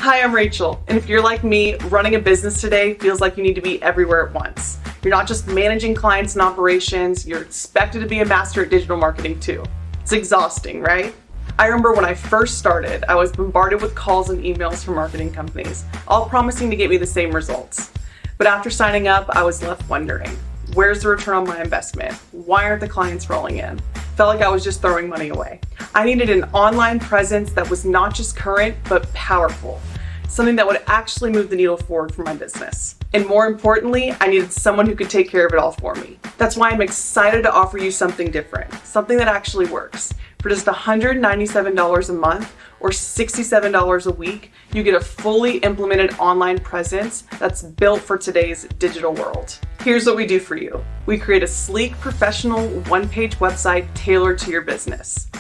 Hi, I'm Rachel, and if you're like me, running a business today feels like you need to be everywhere at once. You're not just managing clients and operations, you're expected to be a master at digital marketing too. It's exhausting, right? I remember when I first started, I was bombarded with calls and emails from marketing companies, all promising to get me the same results. But after signing up, I was left wondering, where's the return on my investment? Why aren't the clients rolling in? Felt like I was just throwing money away. I needed an online presence that was not just current, but powerful. Something that would actually move the needle forward for my business. And more importantly, I needed someone who could take care of it all for me. That's why I'm excited to offer you something different, something that actually works. For just $197 a month or $67 a week, you get a fully implemented online presence that's built for today's digital world. Here's what we do for you. We create a sleek, professional, one-page website tailored to your business.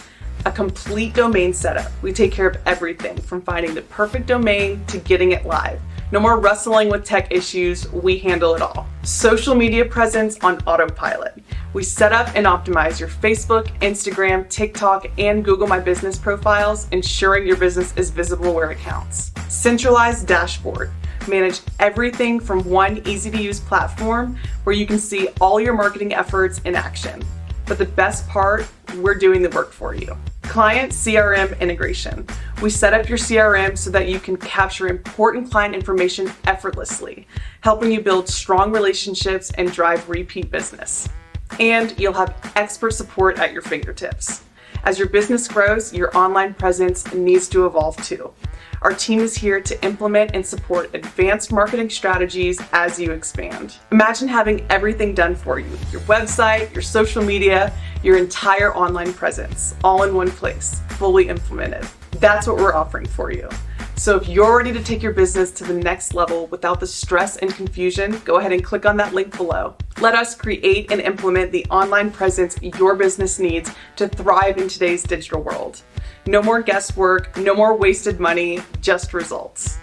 A complete domain setup. We take care of everything from finding the perfect domain to getting it live. No more wrestling with tech issues, we handle it all. Social media presence on autopilot. We set up and optimize your Facebook, Instagram, TikTok, and Google My Business profiles, ensuring your business is visible where it counts. Centralized dashboard. Manage everything from one easy-to-use platform where you can see all your marketing efforts in action. But the best part, we're doing the work for you. Client CRM integration. We set up your CRM so that you can capture important client information effortlessly, helping you build strong relationships and drive repeat business. And you'll have expert support at your fingertips. As your business grows, your online presence needs to evolve too. Our team is here to implement and support advanced marketing strategies as you expand. Imagine having everything done for you, your website, your social media, your entire online presence, all in one place, fully implemented. That's what we're offering for you. So if you're ready to take your business to the next level without the stress and confusion, go ahead and click on that link below. Let us create and implement the online presence your business needs to thrive in today's digital world. No more guesswork, no more wasted money, just results.